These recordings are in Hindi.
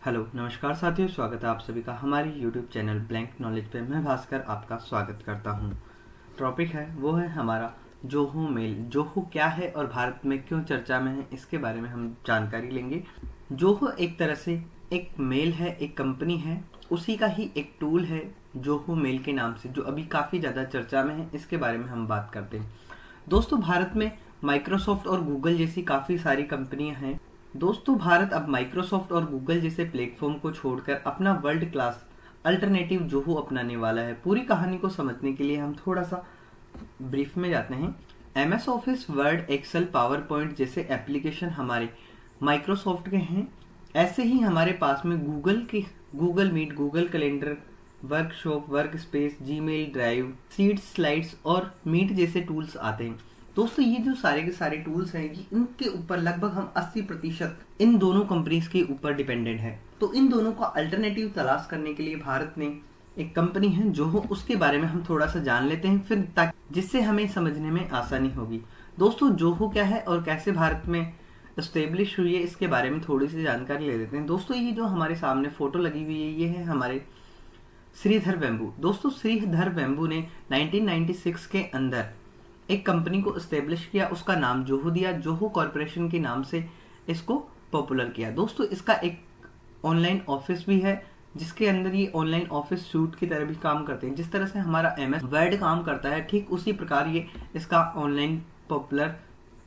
हेलो नमस्कार साथियों, स्वागत है आप सभी का हमारी यूट्यूब चैनल ब्लैंक नॉलेज पे। मैं भास्कर आपका स्वागत करता हूँ। टॉपिक है वो है हमारा जोहो मेल। जोहो क्या है और भारत में क्यों चर्चा में है, इसके बारे में हम जानकारी लेंगे। जोहो एक तरह से एक मेल है, एक कंपनी है, उसी का ही एक टूल है जोहो मेल के नाम से, जो अभी काफ़ी ज़्यादा चर्चा में है। इसके बारे में हम बात करते हैं। दोस्तों, भारत में माइक्रोसॉफ्ट और गूगल जैसी काफ़ी सारी कंपनियां हैं। दोस्तों, भारत अब माइक्रोसॉफ्ट और गूगल जैसे प्लेटफॉर्म को छोड़कर अपना वर्ल्ड क्लास अल्टरनेटिव जोहो अपनाने वाला है। पूरी कहानी को समझने के लिए हम थोड़ा सा ब्रीफ में जाते हैं। MS office, word, excel, power point जैसे एप्लीकेशन हमारे माइक्रोसॉफ्ट के हैं। ऐसे ही हमारे पास में Google Meet, Google Calendar, workshop, work space, Gmail, drive, sheets, slides और मीट जैसे टूल्स आते हैं। दोस्तों, ये जो सारे के सारे टूल्स हैं, इनके ऊपर लगभग हम 80% इन दोनों कंपनीज के ऊपर डिपेंडेंट है। तो इन दोनों का अल्टरनेटिव तलाश करने के लिए भारत ने एक कंपनी है जोहो, उसके बारे में हम थोड़ा सा जान लेते हैं, फिर ताकि जिससे हमें समझने में आसानी होगी। दोस्तों, जोहो क्या है और कैसे भारत में एस्टेब्लिश हुई है, इसके बारे में थोड़ी सी जानकारी ले लेते हैं। दोस्तों, ये जो हमारे सामने फोटो लगी हुई है, ये है हमारे श्रीधर वेम्बू। दोस्तों, श्रीधर वेम्बू ने 1996 के अंदर एक कंपनी को एस्टेब्लिश किया, उसका नाम जोहो दिया, जोहो कॉर्पोरेशन के नाम से इसको पॉपुलर किया। दोस्तों, इसका एक ऑनलाइन ऑफिस भी है, जिसके अंदर ये ऑनलाइन ऑफिस सूट की तरह भी काम करते हैं। जिस तरह से हमारा एमएस वर्ड काम करता है, ठीक उसी प्रकार ये इसका ऑनलाइन पॉपुलर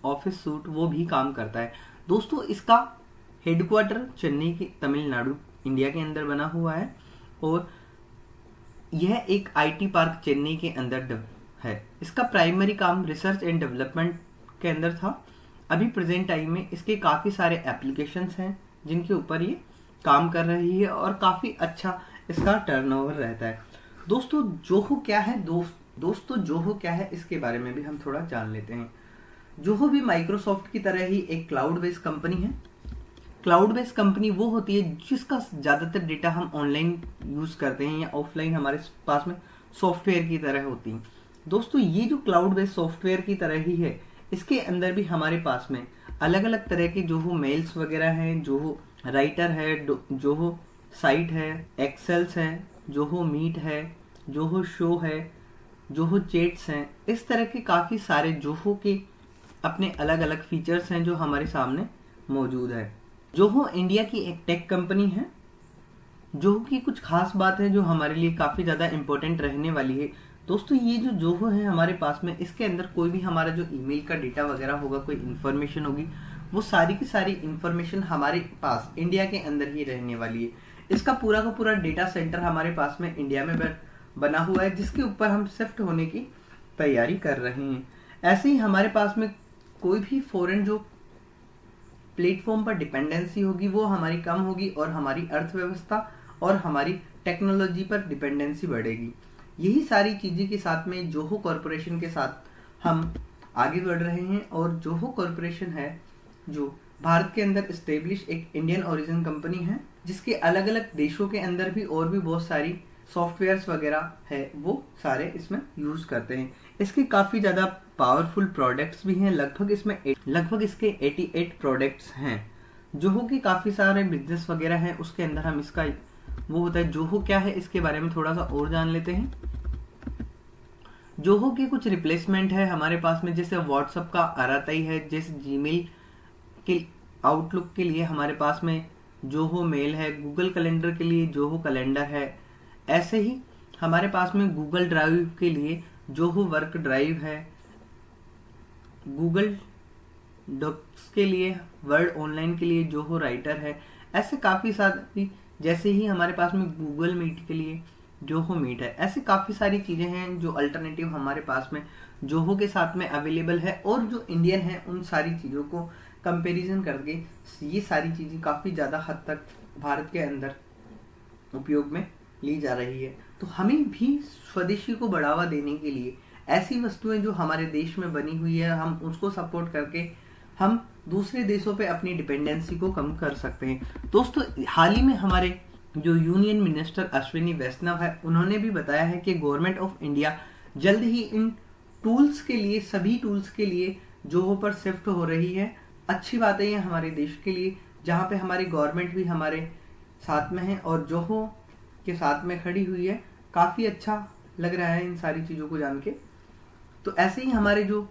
ऑफिस सूट वो भी काम करता है। दोस्तों, इसका हेडक्वार्टर चेन्नई के तमिलनाडु इंडिया के अंदर बना हुआ है और यह एक आईटी पार्क चेन्नई के अंदर है। इसका प्राइमरी काम रिसर्च एंड डेवलपमेंट के अंदर था। अभी प्रेजेंट टाइम में इसके काफ़ी सारे एप्लीकेशंस हैं जिनके ऊपर ये काम कर रही है और काफ़ी अच्छा इसका टर्नओवर रहता है। दोस्तों, जोहो क्या है? दोस्तों, जोहो क्या है इसके बारे में भी हम थोड़ा जान लेते हैं। जोहो भी माइक्रोसॉफ्ट की तरह ही एक क्लाउड बेस्ड कंपनी है। क्लाउड बेस्ड कंपनी वो होती है जिसका ज़्यादातर डेटा हम ऑनलाइन यूज़ करते हैं या ऑफलाइन हमारे पास में सॉफ्टवेयर की तरह होती है। दोस्तों, ये जो क्लाउड बेस्ड सॉफ्टवेयर की तरह ही है, इसके अंदर भी हमारे पास में अलग अलग तरह के जोहो मेल्स वगैरह हैं, जोहो राइटर है, जोहो साइट है, एक्सेल्स है, जोहो मीट है, जोहो शो है, जोहो चैट्स हैं। इस तरह के काफ़ी सारे जोहो के अपने अलग अलग फीचर्स हैं जो हमारे सामने मौजूद है। जोहो इंडिया की एक टेक कंपनी है। जोहो की कुछ खास बात है जो हमारे लिए काफ़ी ज़्यादा इम्पोर्टेंट रहने वाली है। दोस्तों, ये जो जोहो है हमारे पास में, इसके अंदर कोई भी हमारा जो ईमेल का डेटा वगैरह होगा, कोई इन्फॉर्मेशन होगी, वो सारी की सारी इन्फॉर्मेशन हमारे पास इंडिया के अंदर ही रहने वाली है। इसका पूरा का पूरा डेटा सेंटर हमारे पास में इंडिया में बना हुआ है, जिसके ऊपर हम शिफ्ट होने की तैयारी कर रहे हैं। ऐसे ही हमारे पास में कोई भी फॉरेन जो प्लेटफॉर्म पर डिपेंडेंसी होगी वो हमारी कम होगी और हमारी अर्थव्यवस्था और हमारी टेक्नोलॉजी पर डिपेंडेंसी बढ़ेगी। यही सारी चीज़ें के साथ में जोहो कॉरपोरेशन के साथ हम आगे बढ़ रहे हैं। और जोहो कॉरपोरेशन है जो भारत के अंदर इस्टेब्लिश एक इंडियन ओरिजिन कंपनी है, जिसके अलग अलग देशों के अंदर भी और भी बहुत सारी सॉफ्टवेयर्स वगैरह है, वो सारे इसमें यूज़ करते हैं। इसके काफ़ी ज़्यादा पावरफुल प्रोडक्ट्स भी हैं। लगभग इसके 88 प्रोडक्ट्स हैं। जोहो के काफ़ी सारे बिजनेस वगैरह हैं, उसके अंदर हम इसका वो होता है। जोहो क्या है इसके बारे में थोड़ा सा और जान लेते हैं। जोहो के कुछ रिप्लेसमेंट है हमारे पास में, जैसे व्हाट्सएप का आरआईटी है, जैसे जीमेल के आउटलुक के लिए हमारे पास में जोहो मेल है, गूगल कैलेंडर के लिए जोहो कैलेंडर है। ऐसे ही हमारे पास में गूगल ड्राइव के लिए जोहो वर्क ड्राइव है, गूगल डॉक्स के लिए, वर्ड ऑनलाइन के लिए जोहो राइटर है। ऐसे काफ़ी सारी, जैसे ही हमारे पास में गूगल मीट के लिए जोहो मीट है। ऐसे काफ़ी सारी चीज़ें हैं जो अल्टरनेटिव हमारे पास में जोहो के साथ में अवेलेबल है, और जो इंडियन है उन सारी चीज़ों को कंपैरिजन करके ये सारी चीज़ें काफ़ी ज़्यादा हद तक भारत के अंदर उपयोग में ली जा रही है। तो हमें भी स्वदेशी को बढ़ावा देने के लिए ऐसी वस्तुएं जो हमारे देश में बनी हुई है, हम उसको सपोर्ट करके हम दूसरे देशों पे अपनी डिपेंडेंसी को कम कर सकते हैं। दोस्तों, हाल ही में हमारे जो यूनियन मिनिस्टर अश्विनी वैष्णव है, उन्होंने भी बताया है कि गवर्नमेंट ऑफ इंडिया जल्द ही इन टूल्स के लिए, सभी टूल्स के लिए जोहो पर शिफ्ट हो रही है। अच्छी बात है ये हमारे देश के लिए, जहाँ पे हमारी गवर्नमेंट भी हमारे साथ में है और जोहो के साथ में खड़ी हुई है। काफ़ी अच्छा लग रहा है इन सारी चीज़ों को जान के। तो ऐसे ही हमारे जो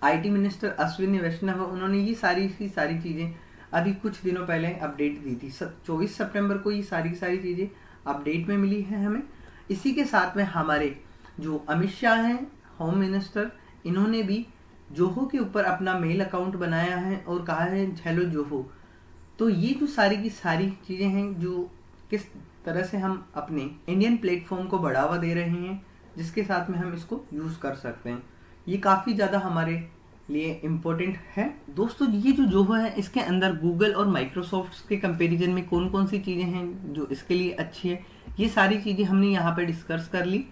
आईटी मिनिस्टर अश्विनी वैष्णव है, उन्होंने ये सारी चीज़ें अभी कुछ दिनों पहले अपडेट दी थी। 24 सितंबर को ये सारी चीज़ें अपडेट में मिली है हमें। इसी के साथ में हमारे जो अमित शाह हैं, होम मिनिस्टर, इन्होंने भी जोहो के ऊपर अपना मेल अकाउंट बनाया है और कहा है हेलो जोहो। तो ये जो सारी की सारी चीज़ें हैं, जो किस तरह से हम अपने इंडियन प्लेटफॉर्म को बढ़ावा दे रहे हैं, जिसके साथ में हम इसको यूज़ कर सकते हैं, ये काफ़ी ज़्यादा हमारे लिए इम्पोर्टेंट है। दोस्तों ये जो जोहो है, इसके अंदर गूगल और माइक्रोसॉफ्ट के कंपैरिजन में कौन कौन सी चीज़ें हैं जो इसके लिए अच्छी है, ये सारी चीज़ें हमने यहाँ पे डिस्कस कर ली।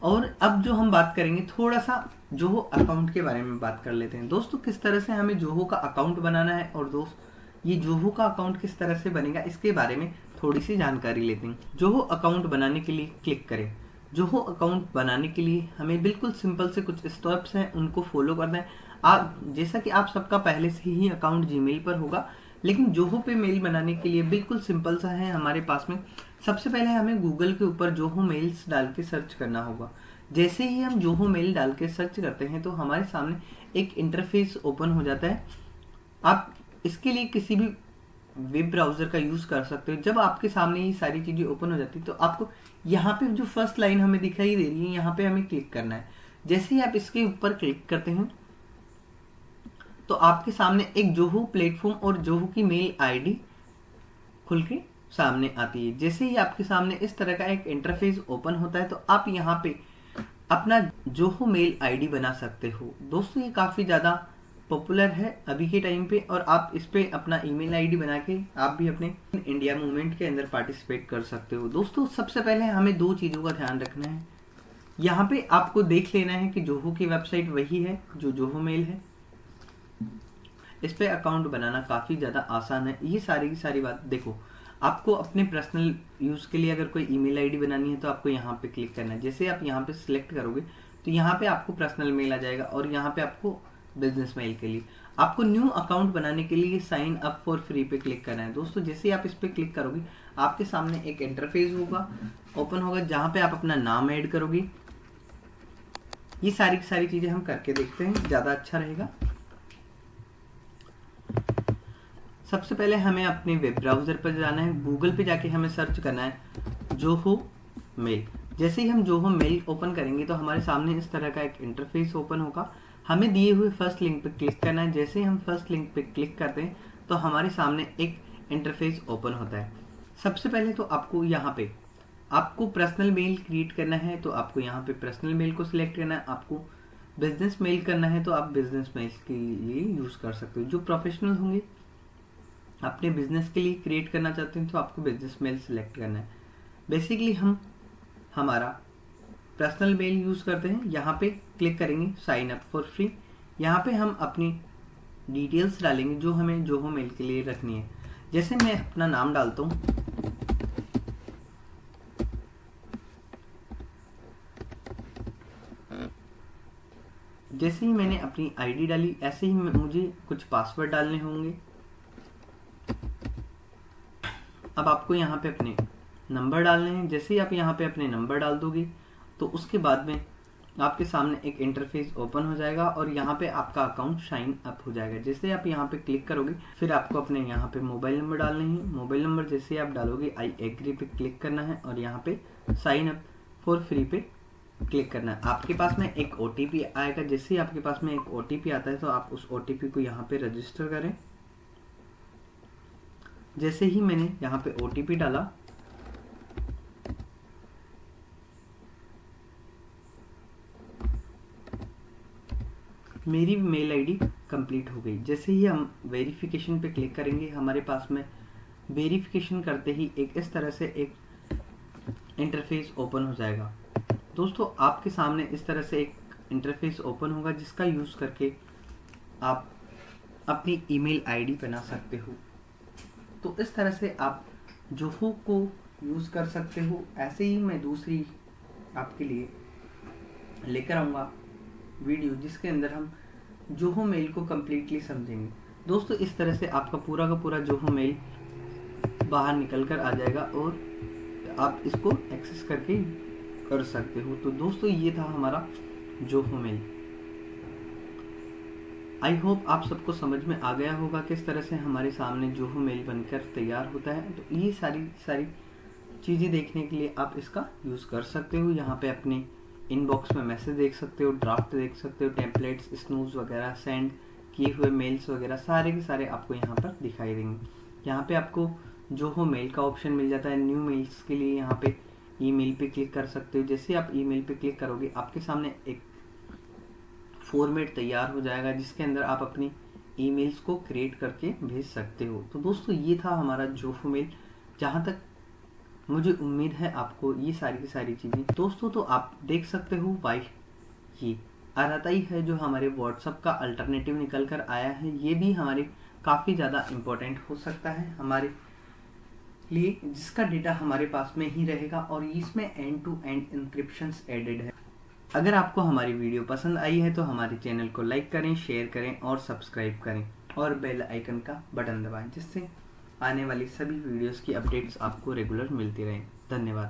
और अब जो हम बात करेंगे, थोड़ा सा जोहो अकाउंट के बारे में बात कर लेते हैं। दोस्तों किस तरह से हमें जोहो का अकाउंट बनाना है और दोस्त ये जोहो का अकाउंट किस तरह से बनेगा, इसके बारे में थोड़ी सी जानकारी लेते हैं। जोहो अकाउंट बनाने के लिए क्लिक करें। जोहो अकाउंट बनाने के लिए हमें बिल्कुल सिंपल से कुछ स्टेप्स हैं, उनको फॉलो करना है। आप जैसा कि आप सबका पहले से ही अकाउंट जीमेल पर होगा, लेकिन जोहो पे मेल बनाने के लिए बिल्कुल सिंपल सा है हमारे पास में। सबसे पहले हमें गूगल के ऊपर जोहो मेल्स डाल के सर्च करना होगा। जैसे ही हम जोहो मेल डाल के सर्च करते हैं तो हमारे सामने एक इंटरफेस ओपन हो जाता है। आप इसके लिए किसी भी वेब ब्राउज़र का यूज़ कर सकते हो। जब आपके सामने ये सारी चीज़ें ओपन हो जाती है तो आपको यहाँ पे जो फर्स्ट लाइन हमें दिखाई दे रही है, यहाँ पे हमें क्लिक करना है। जैसे ही आप इसके ऊपर क्लिक करते हैं तो आपके सामने एक जोहो प्लेटफॉर्म और जोहो की मेल आईडी खुल के सामने आती है। जैसे ही आपके सामने इस तरह का एक इंटरफेस ओपन होता है तो आप यहाँ पे अपना जोहो मेल आईडी बना सकते हो। दोस्तों ये काफ़ी ज़्यादा पॉपुलर है अभी के टाइम पे, और आप इस पे अपना ईमेल आईडी बना के आप भी अपने इंडिया मूवमेंट के अंदर पार्टिसिपेट कर सकते हो। दोस्तों सबसे पहले हमें दो चीज़ों का ध्यान रखना है। यहाँ पे आपको देख लेना है कि जोहो की वेबसाइट वही है जो जोहो मेल है। इस पे अकाउंट बनाना काफ़ी ज़्यादा आसान है। ये सारी की सारी बात देखो, आपको अपने पर्सनल यूज़ के लिए अगर कोई ईमेल आईडी बनानी है तो आपको यहाँ पे क्लिक करना है। जैसे आप यहाँ पे सिलेक्ट करोगे तो यहाँ पे आपको पर्सनल मेल आ जाएगा और यहाँ पे आपको बिजनेस मेल के लिए आपको न्यू अकाउंट बनाने के लिए साइन अप फॉर फ्री पे क्लिक करना है। दोस्तों जैसे ही आप इस पे क्लिक करोगे आपके सामने एक इंटरफेस होगा, ओपन होगा, जहाँ पे आप अपना नाम ऐड करोगे। ये सारी की सारी चीज़ें हम करके देखते हैं, ज़्यादा अच्छा रहेगा। सबसे पहले हमें अपने वेब ब्राउज़र पर जाना है। गूगल पे जाके हमें सर्च करना है जोहो मेल। जैसे ही हम जोहो मेल ओपन करेंगे तो हमारे सामने इस तरह का एक इंटरफेस ओपन होगा। हमें दिए हुए फर्स्ट लिंक पे क्लिक करना है। जैसे ही हम फर्स्ट लिंक पे क्लिक करते हैं तो हमारे सामने एक इंटरफेस ओपन होता है। सबसे पहले तो आपको यहाँ पे आपको पर्सनल मेल क्रिएट करना है तो आपको यहाँ पे पर्सनल मेल को सिलेक्ट करना है। आपको बिजनेस मेल करना है तो आप बिजनेस मेल के लिए यूज़ कर सकते हो। जो प्रोफेशनल होंगे, अपने बिजनेस के लिए क्रिएट करना चाहते हैं तो आपको बिजनेस मेल सिलेक्ट करना है। बेसिकली हम हमारा पर्सनल मेल यूज़ करते हैं। यहाँ पे क्लिक करेंगे साइन अप फॉर फ्री। यहाँ पे हम अपनी डिटेल्स डालेंगे जो हमें जोहो मेल के लिए रखनी है। जैसे मैं अपना नाम डालता हूँ, जैसे ही मैंने अपनी आईडी डाली ऐसे ही मुझे कुछ पासवर्ड डालने होंगे। अब आपको यहाँ पे अपने नंबर डालने हैं। जैसे ही आप यहाँ पे अपने नंबर डाल दोगे तो उसके बाद में आपके सामने एक इंटरफेस ओपन हो जाएगा और यहाँ पे आपका अकाउंट साइन अप हो जाएगा। जैसे आप यहाँ पे क्लिक करोगे फिर आपको अपने यहाँ पे मोबाइल नंबर डालने हैं। मोबाइल नंबर जैसे आप डालोगे आई एग्री पे क्लिक करना है और यहाँ पे साइन अप फॉर फ्री पे क्लिक करना है। आपके पास में एक OTP आएगा। जैसे ही आपके पास में एक OTP आता है तो आप उस OTP को यहाँ पे रजिस्टर करें। जैसे ही मैंने यहाँ पे OTP डाला मेरी मेल आईडी कंप्लीट हो गई। जैसे ही हम वेरिफिकेशन पे क्लिक करेंगे हमारे पास में वेरिफिकेशन करते ही एक इस तरह से एक इंटरफेस ओपन हो जाएगा। दोस्तों आपके सामने इस तरह से एक इंटरफेस ओपन होगा जिसका यूज़ करके आप अपनी ईमेल आईडी बना सकते हो। तो इस तरह से आप जोहो को यूज़ कर सकते हो। ऐसे ही मैं दूसरी आपके लिए लेकर आऊँगा वीडियो जिसके अंदर हम जोहो मेल को कम्प्लीटली समझेंगे। दोस्तों इस तरह से आपका पूरा का पूरा जोहो मेल बाहर निकल कर आ जाएगा और आप इसको एक्सेस करके कर सकते हो। तो दोस्तों ये था हमारा जोहो मेल। आई होप आप सबको समझ में आ गया होगा किस तरह से हमारे सामने जोहो मेल बनकर तैयार होता है। तो ये सारी चीज़ें देखने के लिए आप इसका यूज़ कर सकते हो। यहाँ पे अपने इनबॉक्स में मैसेज देख सकते हो, ड्राफ्ट देख सकते हो, टेम्पलेट्स, स्नूज वगैरह, सेंड किए हुए मेल्स वगैरह सारे के सारे आपको यहाँ पर दिखाई देंगे। यहाँ पे आपको जोहो मेल का ऑप्शन मिल जाता है। न्यू मेल्स के लिए यहाँ पे ईमेल पे क्लिक कर सकते हो। जैसे आप ईमेल पे क्लिक करोगे आपके सामने एक फॉर्मेट तैयार हो जाएगा जिसके अंदर आप अपनी ईमेल्स को क्रिएट करके भेज सकते हो। तो दोस्तों ये था हमारा जोहो मेल। जहाँ तक मुझे उम्मीद है आपको ये सारी की सारी चीज़ें दोस्तों, तो आप देख सकते हो वाई ये आरआई है जो हमारे व्हाट्सएप का अल्टरनेटिव निकल कर आया है। ये भी हमारे काफ़ी ज़्यादा इम्पोर्टेंट हो सकता है हमारे लिए, जिसका डेटा हमारे पास में ही रहेगा और इसमें and to and encryptions added है। अगर आपको हमारी वीडियो पसंद आई है तो हमारे चैनल को लाइक करें, शेयर करें और सब्सक्राइब करें और बेल आइकन का बटन दबाएं, जिससे आने वाली सभी वीडियोस की अपडेट्स आपको रेगुलर मिलती रहें। धन्यवाद।